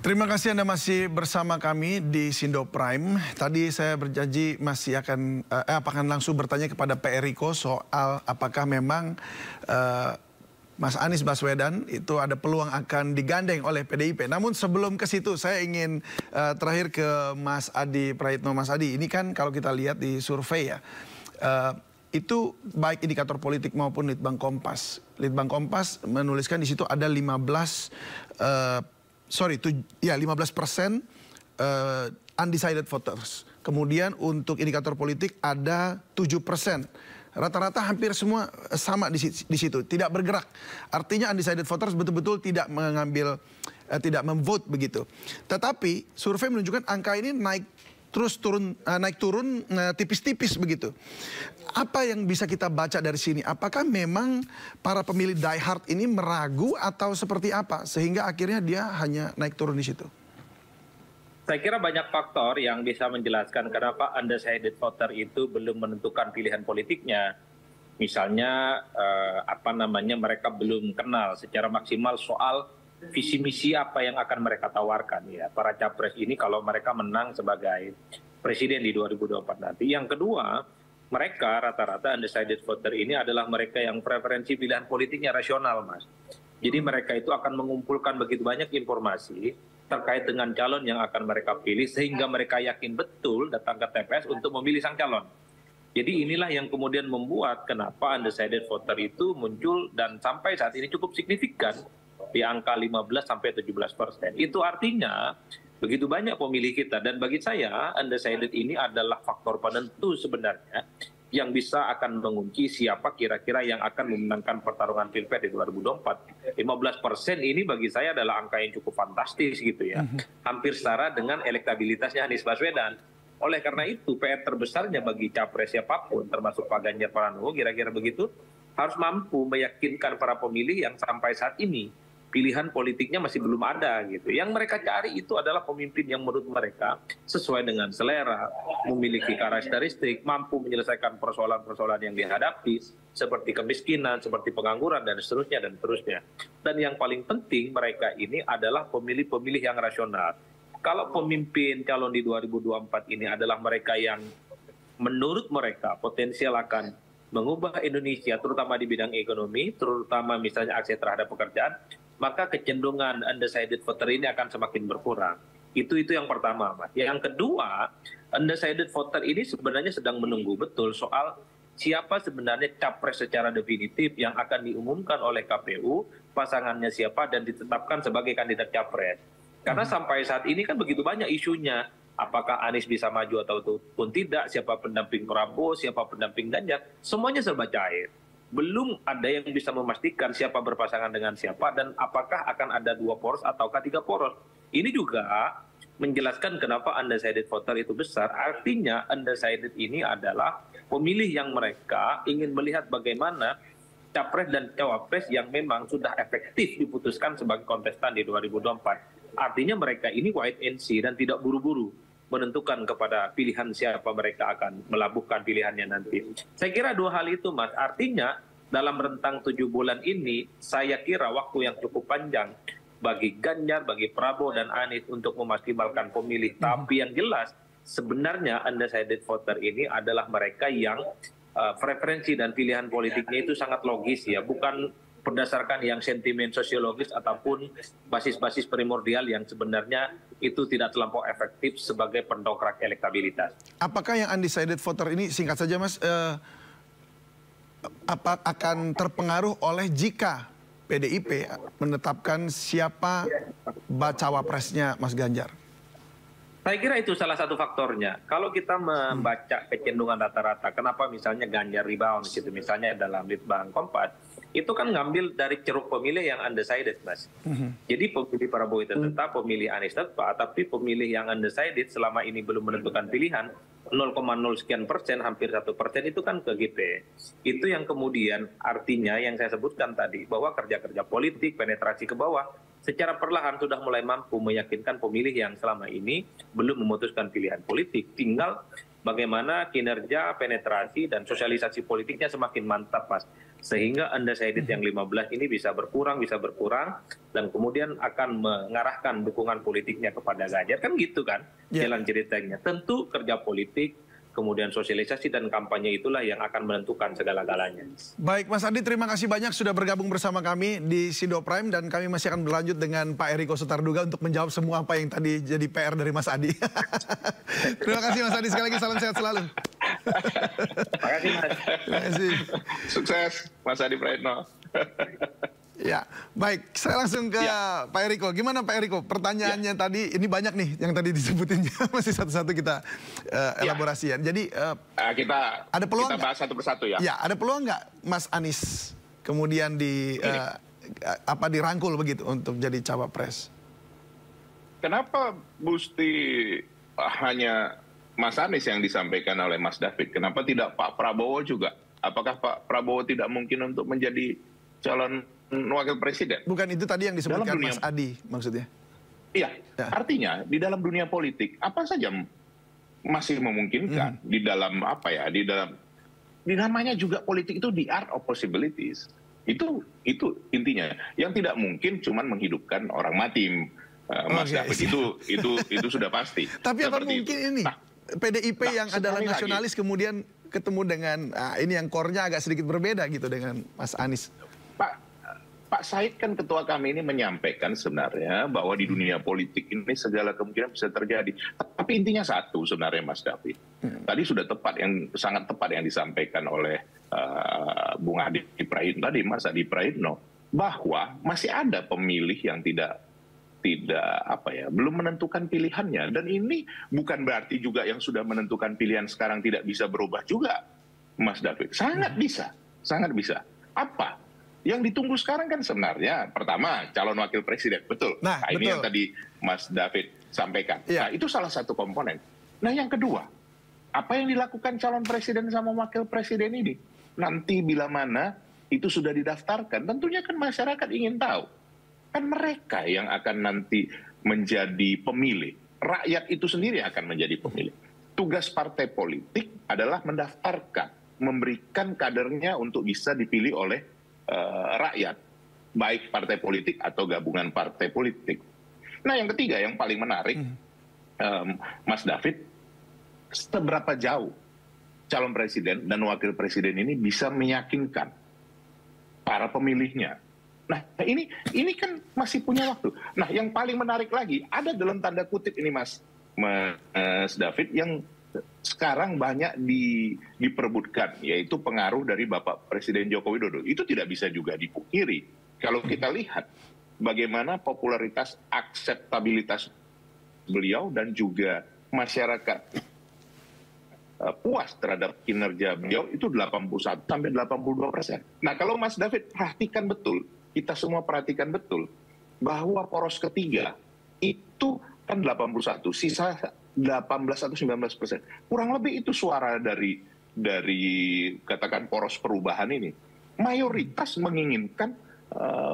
Terima kasih Anda masih bersama kami di Sindo Prime. Tadi saya berjanji masih akan langsung bertanya kepada Pak Eriko soal apakah memang Mas Anies Baswedan itu ada peluang akan digandeng oleh PDIP. Namun sebelum ke situ saya ingin terakhir ke Mas Adi Praitno. Mas Adi, ini kan kalau kita lihat di survei ya, itu baik indikator politik maupun Litbang Kompas. Litbang Kompas menuliskan di situ ada 15% undecided voters. Kemudian untuk indikator politik ada 7%. Rata-rata hampir semua sama di situ, tidak bergerak. Artinya undecided voters betul-betul tidak mengambil, tidak memvote begitu. Tetapi survei menunjukkan angka ini naik turun tipis-tipis begitu. Apa yang bisa kita baca dari sini? Apakah memang para pemilih diehard ini meragu atau seperti apa sehingga akhirnya dia hanya naik turun di situ? Saya kira banyak faktor yang bisa menjelaskan kenapa undecided voter itu belum menentukan pilihan politiknya. Misalnya mereka belum kenal secara maksimal soal visi misi apa yang akan mereka tawarkan ya para capres ini kalau mereka menang sebagai presiden di 2024 nanti. Yang kedua, mereka rata-rata undecided voter ini adalah mereka yang preferensi pilihan politiknya rasional, Mas. Jadi mereka itu akan mengumpulkan begitu banyak informasi terkait dengan calon yang akan mereka pilih sehingga mereka yakin betul datang ke TPS untuk memilih sang calon. Jadi inilah yang kemudian membuat kenapa undecided voter itu muncul dan sampai saat ini cukup signifikan di angka 15–17%. Itu artinya begitu banyak pemilih kita, dan bagi saya undecided ini adalah faktor penentu sebenarnya yang bisa akan mengunci siapa kira-kira yang akan memenangkan pertarungan Pilpres di 2024. 15% ini bagi saya adalah angka yang cukup fantastis gitu ya. Hampir setara dengan elektabilitasnya Anies Baswedan. Oleh karena itu PR terbesarnya bagi capres siapapun termasuk Pak Ganjar Pranowo kira-kira begitu harus mampu meyakinkan para pemilih yang sampai saat ini pilihan politiknya masih belum ada gitu. Yang mereka cari itu adalah pemimpin yang menurut mereka sesuai dengan selera, memiliki karakteristik, mampu menyelesaikan persoalan-persoalan yang dihadapi seperti kemiskinan, seperti pengangguran dan seterusnya dan seterusnya. Dan yang paling penting mereka ini adalah pemilih-pemilih yang rasional. Kalau pemimpin calon di 2024 ini adalah mereka yang menurut mereka potensial akan mengubah Indonesia terutama di bidang ekonomi, terutama misalnya akses terhadap pekerjaan, maka kecenderungan undecided voter ini akan semakin berkurang. Itu yang pertama, Mas. Yang kedua, undecided voter ini sebenarnya sedang menunggu betul soal siapa sebenarnya capres secara definitif yang akan diumumkan oleh KPU, pasangannya siapa dan ditetapkan sebagai kandidat capres. Karena sampai saat ini kan begitu banyak isunya. Apakah Anies bisa maju ataupun tidak, siapa pendamping Prabowo, siapa pendamping Ganjar, semuanya serba cair. Belum ada yang bisa memastikan siapa berpasangan dengan siapa dan apakah akan ada 2 poros ataukah 3 poros. Ini juga menjelaskan kenapa undecided voter itu besar. Artinya undecided ini adalah pemilih yang mereka ingin melihat bagaimana capres dan cawapres yang memang sudah efektif diputuskan sebagai kontestan di 2024. Artinya mereka ini wait and see dan tidak buru-buru menentukan kepada pilihan siapa mereka akan melabuhkan pilihannya nanti. Saya kira 2 hal itu, Mas. Artinya dalam rentang 7 bulan ini saya kira waktu yang cukup panjang bagi Ganjar, bagi Prabowo dan Anies untuk memaksimalkan pemilih. Tapi yang jelas sebenarnya undecided voter ini adalah mereka yang preferensi dan pilihan politiknya itu sangat logis ya, bukan berdasarkan yang sentimen sosiologis ataupun basis-basis primordial yang sebenarnya itu tidak terlampau efektif sebagai pendongkrak elektabilitas. Apakah yang undecided voter ini, singkat saja Mas, akan terpengaruh oleh jika PDIP menetapkan siapa bacawa presnya Mas Ganjar? Saya kira itu salah satu faktornya. Kalau kita membaca kecenderungan rata-rata, kenapa misalnya Ganjar rebound gitu, misalnya dalam Litbang Kompas, itu kan ngambil dari ceruk pemilih yang undecided, Mas. Jadi pemilih Prabowo itu tetap, pemilih Anies tetap, tapi pemilih yang undecided selama ini belum menentukan pilihan, 0,0 sekian persen, hampir 1% itu kan ke GP. Itu yang kemudian artinya yang saya sebutkan tadi, bahwa kerja-kerja politik, penetrasi ke bawah, secara perlahan sudah mulai mampu meyakinkan pemilih yang selama ini belum memutuskan pilihan politik. Tinggal bagaimana kinerja, penetrasi, dan sosialisasi politiknya semakin mantap, Mas. sehingga undecided yang 15 ini bisa berkurang, dan kemudian akan mengarahkan dukungan politiknya kepada Ganjar. Kan gitu kan jalan ceritanya. Tentu kerja politik, kemudian sosialisasi dan kampanye itulah yang akan menentukan segala-galanya. Baik, Mas Adi, terima kasih banyak sudah bergabung bersama kami di Sindo Prime, dan kami masih akan berlanjut dengan Pak Eriko Sutarduga untuk menjawab semua apa yang tadi jadi PR dari Mas Adi. Terima kasih Mas Adi, sekali lagi salam sehat selalu. Terima kasih Mas. Terima kasih. Sukses Mas Adi Praetno. Ya, baik. Saya langsung ke Pak Eriko. Gimana Pak Eriko? Pertanyaannya tadi, ini banyak nih yang tadi disebutin. Masih satu-satu kita elaborasi ya. Jadi kita ada peluang bahas satu persatu ya. Ya, ada peluang nggak Mas Anies kemudian dirangkul begitu untuk jadi cawapres? Kenapa mesti hanya Mas Anies yang disampaikan oleh Mas David? Kenapa tidak Pak Prabowo juga? Apakah Pak Prabowo tidak mungkin untuk menjadi calon wakil presiden? Bukan itu tadi yang disebutkan Mas Adi maksudnya? Iya, artinya di dalam dunia politik apa saja masih memungkinkan di dalam di namanya juga politik itu the art of possibilities. Itu intinya. Yang tidak mungkin cuman menghidupkan orang mati, Mas David. Itu sudah pasti. Tapi apa mungkin ini PDIP yang adalah nasionalis kemudian ketemu dengan ini yang core-nya agak sedikit berbeda gitu dengan Mas Anies? Pak Said kan ketua kami ini menyampaikan sebenarnya bahwa di dunia politik ini segala kemungkinan bisa terjadi. Tapi intinya satu sebenarnya Mas David. Tadi sudah sangat tepat yang disampaikan oleh Bung Adi Praetno tadi, Mas Adi Praetno, bahwa masih ada pemilih yang belum menentukan pilihannya. Dan ini bukan berarti juga yang sudah menentukan pilihan sekarang tidak bisa berubah juga, Mas David. Sangat bisa, sangat bisa. Apa? Yang ditunggu sekarang kan sebenarnya pertama calon wakil presiden, betul. Nah, ini yang tadi Mas David sampaikan. Nah, itu salah satu komponen. Nah, yang kedua, apa yang dilakukan calon presiden sama wakil presiden ini? Nanti bila mana itu sudah didaftarkan, tentunya kan masyarakat ingin tahu. Kan mereka yang akan nanti menjadi pemilih. Rakyat itu sendiri akan menjadi pemilih. Tugas partai politik adalah mendaftarkan, memberikan kadernya untuk bisa dipilih oleh rakyat, baik partai politik atau gabungan partai politik. Nah, yang ketiga yang paling menarik, Mas David, seberapa jauh calon presiden dan wakil presiden ini bisa meyakinkan para pemilihnya. Nah, ini kan masih punya waktu. Nah, yang paling menarik lagi, ada dalam tanda kutip ini Mas David, yang sekarang banyak diperebutkan, yaitu pengaruh dari Bapak Presiden Joko Widodo. Itu tidak bisa juga dipungkiri. Kalau kita lihat bagaimana popularitas, akseptabilitas beliau dan juga masyarakat puas terhadap kinerja beliau itu 81 sampai 82%. Nah, kalau Mas David perhatikan betul, kita semua perhatikan betul, bahwa poros ketiga itu kan 81, sisa 18 atau 19%. Kurang lebih itu suara dari katakan poros perubahan ini. Mayoritas menginginkan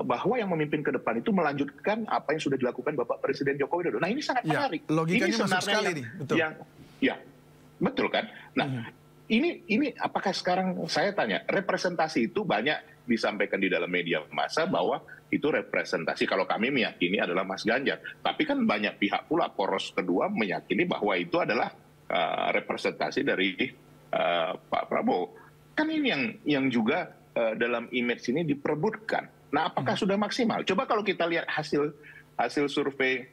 bahwa yang memimpin ke depan itu melanjutkan apa yang sudah dilakukan Bapak Presiden Joko Widodo. Nah, ini sangat menarik. Logikanya ini masuk sekali nih, betul. Betul kan? Nah, ini apakah sekarang saya tanya, representasi itu banyak disampaikan di dalam media massa bahwa itu representasi, kalau kami meyakini adalah Mas Ganjar. Tapi kan banyak pihak pula, poros kedua meyakini bahwa itu adalah representasi dari Pak Prabowo. Kan ini yang juga dalam image ini diperebutkan. Nah, apakah sudah maksimal? Coba kalau kita lihat hasil survei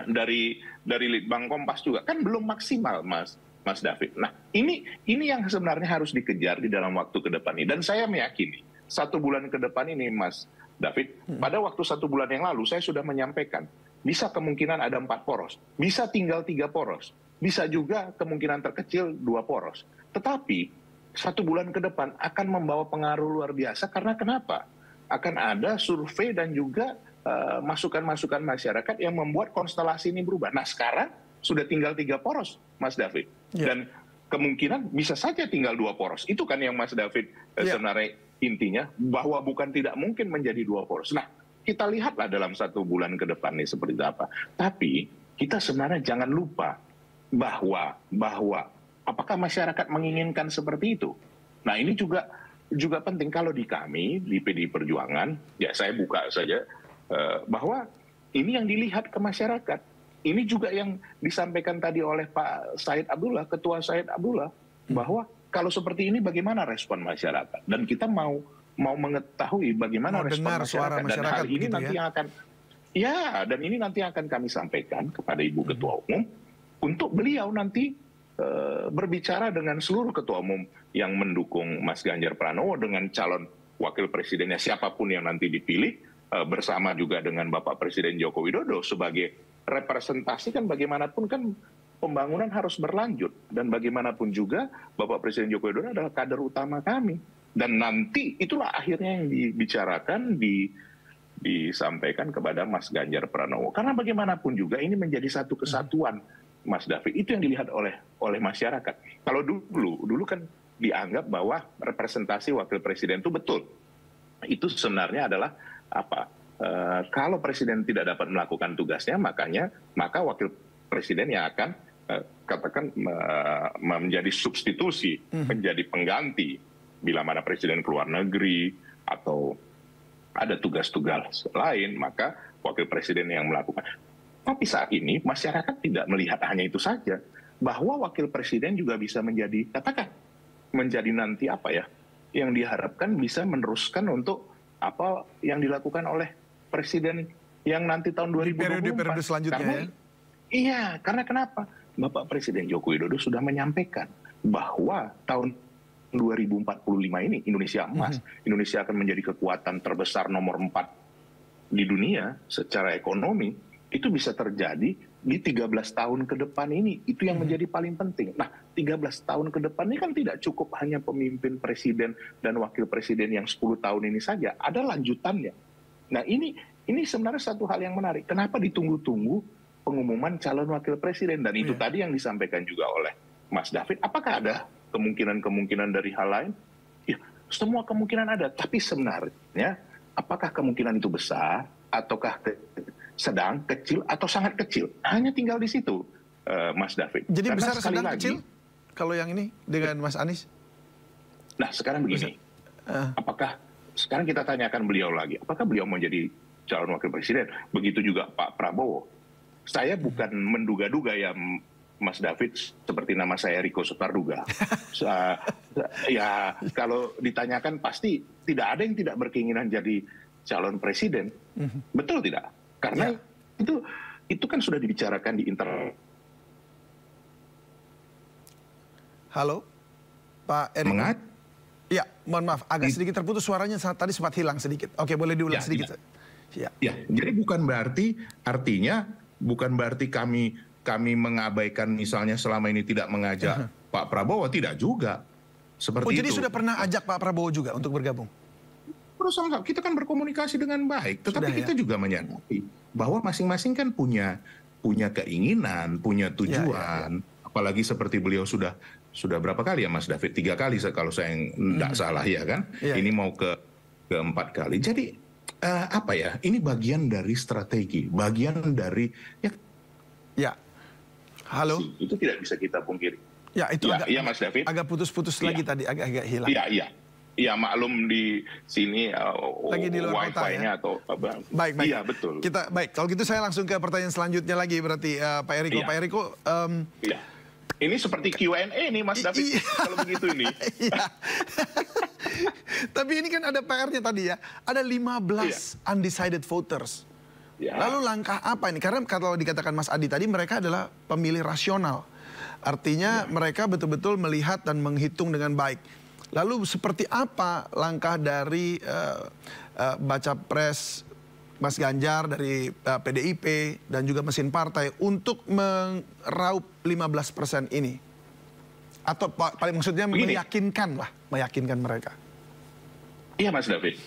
dari Litbang Kompas juga, kan belum maksimal, Mas David. Nah, ini yang sebenarnya harus dikejar di dalam waktu ke depan ini. Dan saya meyakini 1 bulan ke depan ini, Mas David, pada waktu 1 bulan yang lalu saya sudah menyampaikan, bisa kemungkinan ada 4 poros, bisa tinggal 3 poros, bisa juga kemungkinan terkecil 2 poros. Tetapi 1 bulan ke depan akan membawa pengaruh luar biasa, karena kenapa? Akan ada survei dan juga masukan-masukan masyarakat yang membuat konstelasi ini berubah. Nah, sekarang sudah tinggal 3 poros, Mas David. Dan kemungkinan bisa saja tinggal 2 poros. Itu kan yang Mas David sebenarnya intinya, bahwa bukan tidak mungkin menjadi 2 poros. Nah, kita lihatlah dalam 1 bulan ke depan ini seperti apa. Tapi kita sebenarnya jangan lupa bahwa apakah masyarakat menginginkan seperti itu. Nah, ini juga juga penting kalau di kami di PDI Perjuangan, ya saya buka saja bahwa ini yang dilihat ke masyarakat. Ini juga yang disampaikan tadi oleh Pak Said Abdullah, Ketua Said Abdullah, bahwa kalau seperti ini bagaimana respon masyarakat, dan kita mau mengetahui bagaimana respon masyarakat, dan hal ini gitu nanti yang akan dan ini nanti akan kami sampaikan kepada Ibu Ketua Umum untuk beliau nanti berbicara dengan seluruh ketua umum yang mendukung Mas Ganjar Pranowo dengan calon wakil presidennya siapapun yang nanti dipilih, bersama juga dengan Bapak Presiden Joko Widodo sebagai representasi. Kan bagaimanapun kan pembangunan harus berlanjut, dan bagaimanapun juga Bapak Presiden Joko Widodo adalah kader utama kami, dan nanti itulah akhirnya yang dibicarakan, disampaikan kepada Mas Ganjar Pranowo, karena bagaimanapun juga ini menjadi satu kesatuan, Mas David. Itu yang dilihat oleh masyarakat. Kalau dulu kan dianggap bahwa representasi wakil presiden itu betul. Itu sebenarnya adalah apa? Kalau presiden tidak dapat melakukan tugasnya, maka wakil presiden yang akan katakan menjadi substitusi, menjadi pengganti bila mana presiden keluar negeri atau ada tugas-tugas lain, maka wakil presiden yang melakukan. Tapi saat ini masyarakat tidak melihat hanya itu saja, bahwa wakil presiden juga bisa menjadi, katakan, menjadi nanti apa ya, yang diharapkan bisa meneruskan untuk apa yang dilakukan oleh presiden yang nanti tahun 2024. Periode selanjutnya karena, ya? Iya, karena kenapa? Bapak Presiden Joko Widodo sudah menyampaikan bahwa tahun 2045 ini Indonesia emas, Indonesia akan menjadi kekuatan terbesar nomor 4 di dunia secara ekonomi. Itu bisa terjadi di 13 tahun ke depan ini. Itu yang menjadi paling penting. Nah, 13 tahun ke depan ini kan tidak cukup hanya pemimpin presiden dan wakil presiden yang 10 tahun ini saja. Ada lanjutannya. Nah, ini sebenarnya satu hal yang menarik. Kenapa ditunggu-tunggu pengumuman calon wakil presiden? Dan itu tadi yang disampaikan juga oleh Mas David. Apakah ada kemungkinan-kemungkinan dari hal lain? Ya, semua kemungkinan ada. Tapi sebenarnya, apakah kemungkinan itu besar? Ataukah sedang, kecil, atau sangat kecil? Hanya tinggal di situ, Mas David. Jadi karena besar, sedang, lagi, kecil? Kalau yang ini dengan Mas Anies? Nah, sekarang begini. Apakah, sekarang kita tanyakan beliau lagi, apakah beliau mau jadi calon wakil presiden? Begitu juga Pak Prabowo. Saya bukan menduga-duga ya, Mas David, seperti nama saya Riko Sutarduga. Ya, kalau ditanyakan pasti tidak ada yang tidak berkeinginan jadi calon presiden. Betul tidak? Karena itu kan sudah dibicarakan di internal. Halo, Pak Erik. Ya, mohon maaf, agak sedikit terputus suaranya, tadi sempat hilang sedikit. Oke, boleh diulang sedikit. Ya, jadi bukan berarti, artinya bukan berarti kami mengabaikan misalnya selama ini tidak mengajak Pak Prabowo, tidak juga. Seperti jadi itu. sudah pernah ajak Pak Prabowo juga untuk bergabung? Terus kita kan berkomunikasi dengan baik, tetapi kita juga menyadari bahwa masing-masing kan punya keinginan, punya tujuan. Apalagi seperti beliau sudah berapa kali ya Mas David? 3 kali kalau saya tidak salah ya kan? Ini mau ke 4 kali. Jadi apa ya? Ini bagian dari strategi, bagian dari Halo. Itu tidak bisa kita pungkiri. Ya, itu Mas David. Agak putus-putus lagi tadi, agak hilang. Iya, maklum di sini lagi di luar kota ya? Atau apa. Baik. Iya, betul. Baik, kalau gitu saya langsung ke pertanyaan selanjutnya lagi berarti Pak Eriko. Pak Eriko, ini seperti Q&A nih Mas David kalau begitu ini. Tapi ini kan ada PR-nya tadi ya. Ada 15 undecided voters. Lalu langkah apa ini? Karena kalau dikatakan Mas Adi tadi, mereka adalah pemilih rasional. Artinya mereka betul-betul melihat dan menghitung dengan baik. Lalu seperti apa langkah dari baca pres Mas Ganjar dari PDIP dan juga mesin partai untuk meraup 15% ini? Atau paling maksudnya meyakinkan mereka? Iya Mas David,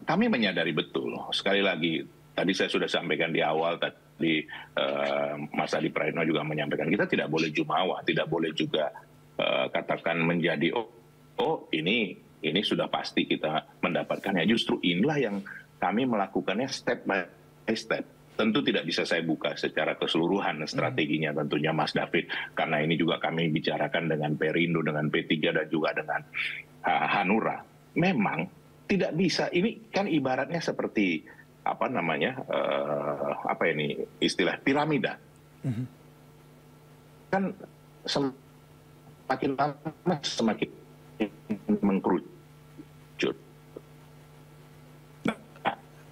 kami menyadari betul, sekali lagi tadi saya sudah sampaikan di awal, tadi Mas Adi Praetno juga menyampaikan, kita tidak boleh jumawa, tidak boleh juga katakan menjadi ini sudah pasti kita mendapatkannya. Justru inilah yang kami melakukannya step by step. Tentu tidak bisa saya buka secara keseluruhan strateginya tentunya Mas David, karena ini juga kami bicarakan dengan Perindo, dengan P3 dan juga dengan Hanura, memang tidak bisa. Ini kan ibaratnya seperti apa namanya, apa ini istilah piramida. Kan semakin lama semakin mengkerucut.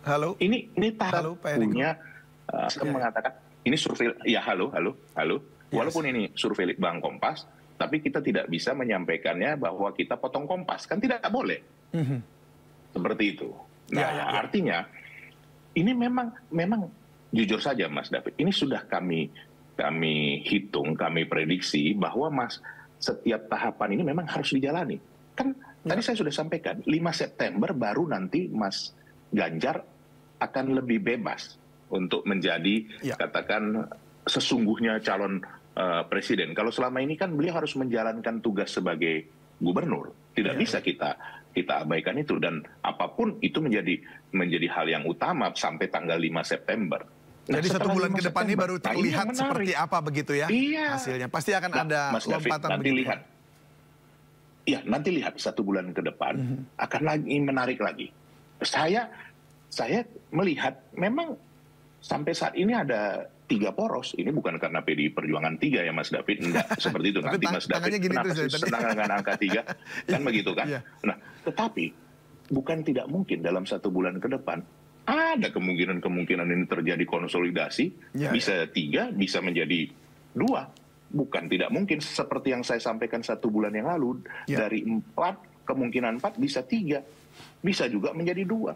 Halo. Ini tahap punya mengatakan ini survei ya halo. Walaupun ini survei Litbang Kompas, tapi kita tidak bisa menyampaikannya bahwa kita potong Kompas, kan tidak boleh. Seperti itu. Nah, artinya ini memang jujur saja Mas David, ini sudah kami hitung, kami prediksi bahwa setiap tahapan ini memang harus dijalani. Kan tadi saya sudah sampaikan, 5 September baru nanti Mas Ganjar akan lebih bebas untuk menjadi katakan sesungguhnya calon presiden. Kalau selama ini kan beliau harus menjalankan tugas sebagai gubernur, tidak bisa kita abaikan itu, dan apapun itu menjadi hal yang utama sampai tanggal 5 September. Nah, jadi 1 bulan ke depan ini baru terlihat seperti apa begitu ya hasilnya. Pasti akan ada Mas David, lompatan nanti begitu. lihat. Ya, nanti lihat 1 bulan ke depan akan lagi menarik lagi. Saya melihat memang sampai saat ini ada 3 poros. Ini bukan karena PDI Perjuangan 3 ya Mas David, enggak seperti itu. Nanti Mas David kenapa sih senang dengan angka 3? Kan begitu kan? Nah, tetapi bukan tidak mungkin dalam 1 bulan ke depan ada kemungkinan ini terjadi konsolidasi, bisa 3, bisa menjadi 2. Bukan tidak mungkin seperti yang saya sampaikan 1 bulan yang lalu, dari 4, kemungkinan 4 bisa 3, bisa juga menjadi 2.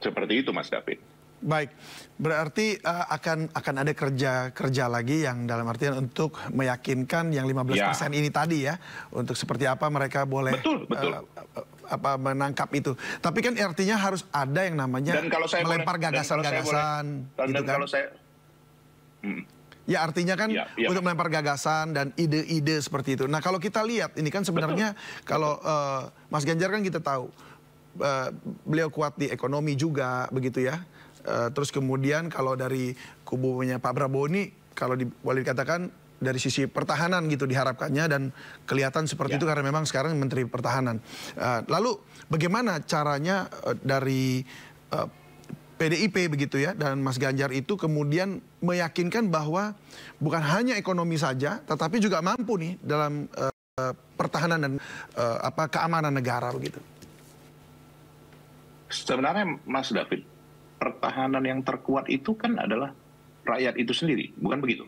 Seperti itu Mas David. Baik, berarti akan ada kerja lagi yang dalam artian untuk meyakinkan yang 15% ini tadi ya, untuk seperti apa mereka boleh menangkap itu. Tapi kan artinya harus ada yang namanya melempar gagasan-gagasan. Gitu kan? Ya artinya kan untuk melempar gagasan dan ide-ide seperti itu. Nah kalau kita lihat ini kan sebenarnya kalau Mas Ganjar kan kita tahu beliau kuat di ekonomi juga begitu ya. Terus kemudian kalau dari kubunya Pak Prabowo ini kalau boleh dikatakan dari sisi pertahanan gitu diharapkannya, dan kelihatan seperti itu karena memang sekarang Menteri Pertahanan. Lalu bagaimana caranya dari PDIP begitu ya dan Mas Ganjar itu kemudian meyakinkan bahwa bukan hanya ekonomi saja tetapi juga mampu nih dalam pertahanan dan keamanan negara begitu. Sebenarnya Mas David, pertahanan yang terkuat itu kan adalah rakyat itu sendiri, bukan begitu?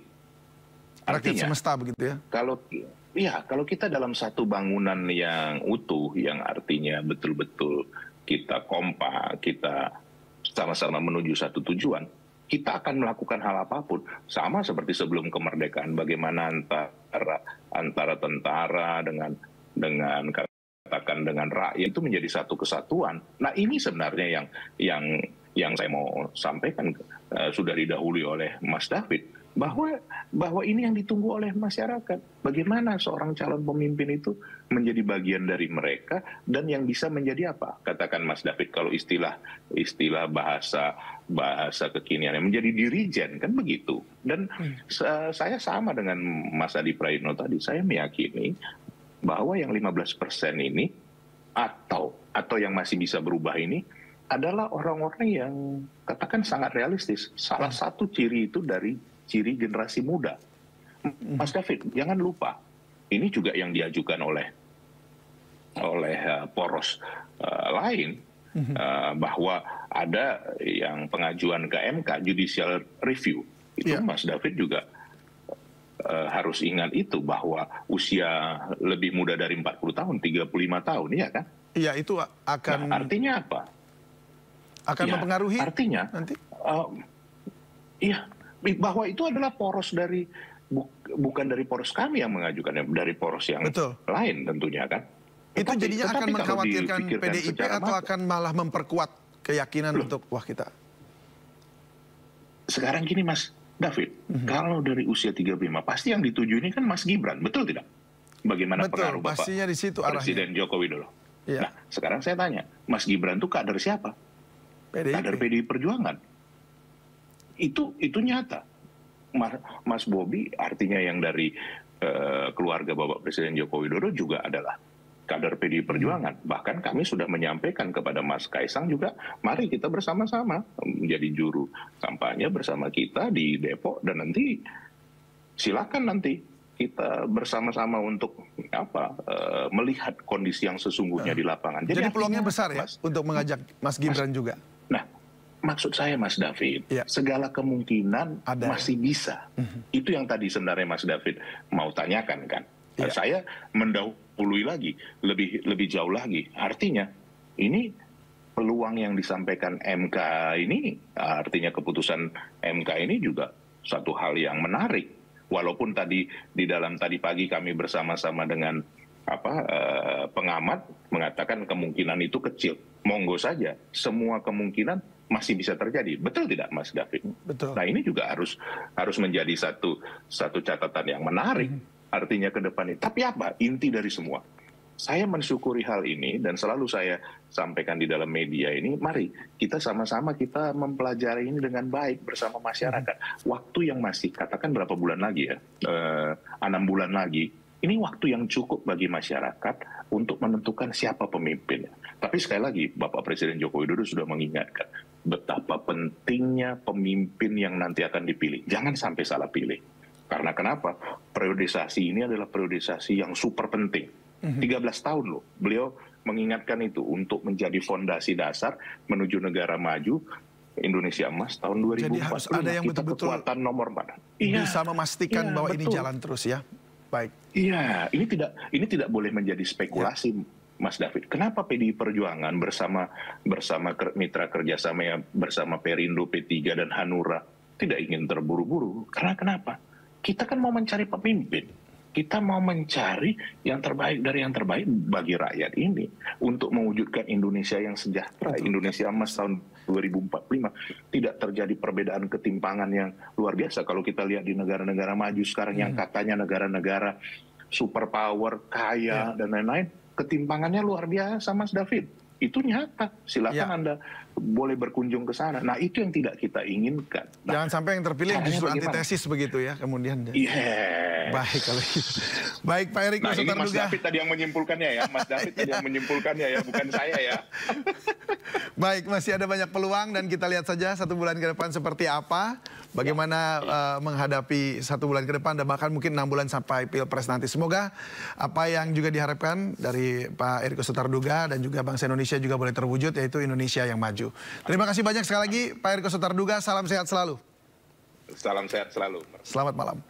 Rakyat semesta begitu ya? Kalau kita dalam satu bangunan yang utuh, yang artinya betul-betul kita kompak, kita sama-sama menuju satu tujuan, kita akan melakukan hal apapun. Sama seperti sebelum kemerdekaan, bagaimana antara tentara dengan katakan dengan rakyat itu menjadi satu kesatuan. Nah ini sebenarnya yang saya mau sampaikan sudah didahului oleh Mas David, bahwa ini yang ditunggu oleh masyarakat. Bagaimana seorang calon pemimpin itu menjadi bagian dari mereka dan yang bisa menjadi apa? Katakan Mas David kalau istilah bahasa kekinian yang menjadi dirijen kan begitu. Dan saya sama dengan Mas Adi Praitno tadi, saya meyakini bahwa yang 15% ini atau yang masih bisa berubah ini adalah orang-orang yang katakan sangat realistis. Salah satu ciri itu dari ciri generasi muda. Mas David, jangan lupa, ini juga yang diajukan oleh poros lain, bahwa ada yang pengajuan ke MK, judicial review. Itu Mas David juga harus ingat itu, bahwa usia lebih muda dari 40 tahun, 35 tahun, ya kan? Iya, itu akan... Nah, artinya apa? Akan mempengaruhi artinya, nanti? Bahwa itu adalah poros dari, bukan dari poros kami yang mengajukannya, dari poros yang lain tentunya kan. Itu jadinya akan mengkhawatirkan PDIP atau akan malah memperkuat keyakinan untuk kita? Sekarang gini Mas David, kalau dari usia 35, pasti yang dituju ini kan Mas Gibran, betul tidak? Bagaimana pengaruh Bapak di situ Presiden Joko Widodo? Nah, sekarang saya tanya, Mas Gibran itu kader siapa? PDIP. Kader PDI Perjuangan. Itu nyata. Mas Bobi artinya yang dari keluarga Bapak Presiden Joko Widodo juga adalah kader PDI Perjuangan. Bahkan kami sudah menyampaikan kepada Mas Kaisang juga, mari kita bersama-sama menjadi juru kampanye bersama kita di Depok, dan nanti silakan nanti kita bersama-sama untuk melihat kondisi yang sesungguhnya di lapangan. Jadi peluangnya besar ya untuk mengajak Mas Gibran juga. Nah, maksud saya Mas David, segala kemungkinan masih bisa. Itu yang tadi sebenarnya Mas David mau tanyakan kan. Saya mendahului lagi, lebih jauh lagi. Artinya ini peluang yang disampaikan MK ini, artinya keputusan MK ini juga satu hal yang menarik. Walaupun tadi di dalam tadi pagi kami bersama-sama dengan pengamat mengatakan kemungkinan itu kecil. Monggo saja, semua kemungkinan masih bisa terjadi. Betul tidak Mas David? Betul. Nah ini juga harus menjadi satu catatan yang menarik. Artinya ke depan ini. Tapi apa inti dari semua? Saya mensyukuri hal ini dan selalu saya sampaikan di dalam media ini, mari kita sama-sama kita mempelajari ini dengan baik bersama masyarakat. Waktu yang masih, katakan berapa bulan lagi ya, 6 bulan lagi, ini waktu yang cukup bagi masyarakat untuk menentukan siapa pemimpinnya. Tapi sekali lagi, Bapak Presiden Joko Widodo sudah mengingatkan betapa pentingnya pemimpin yang nanti akan dipilih. Jangan sampai salah pilih. Karena kenapa? Periodisasi ini adalah periodisasi yang super penting. 13 tahun loh, beliau mengingatkan itu untuk menjadi fondasi dasar menuju negara maju Indonesia Emas tahun 2045. Jadi harus ada yang betul-betul kekuatan nomor 4. Bisa memastikan bahwa ini jalan terus ya. Baik. Iya, ini tidak boleh menjadi spekulasi, Mas David. Kenapa PDI Perjuangan bersama mitra kerjasama bersama Perindo, P3 dan Hanura tidak ingin terburu-buru? Karena kenapa? Kita kan mau mencari pemimpin. Kita mau mencari yang terbaik dari yang terbaik bagi rakyat ini untuk mewujudkan Indonesia yang sejahtera, Indonesia Emas tahun 2045. Tidak terjadi perbedaan ketimpangan yang luar biasa. Kalau kita lihat di negara-negara maju sekarang yang katanya negara-negara superpower, kaya, dan lain-lain, ketimpangannya luar biasa, Mas David. Itu nyata. Silakan Anda boleh berkunjung ke sana. Nah, itu yang tidak kita inginkan. Jangan sampai yang terpilih justru antitesis begitu ya kemudian. Baik kalau gitu. Baik Pak Eriko Sotarduga. Mas David tadi yang menyimpulkannya ya. Mas David tadi yang menyimpulkannya ya, bukan saya ya. Baik, masih ada banyak peluang dan kita lihat saja 1 bulan ke depan seperti apa. Bagaimana menghadapi 1 bulan ke depan dan bahkan mungkin 6 bulan sampai Pilpres nanti. Semoga apa yang juga diharapkan dari Pak Eriko Sotarduga dan juga bangsa Indonesia juga boleh terwujud, yaitu Indonesia yang maju. Terima kasih banyak sekali lagi Pak Eriko Sotarduga. Salam sehat selalu. Salam sehat selalu. Selamat malam.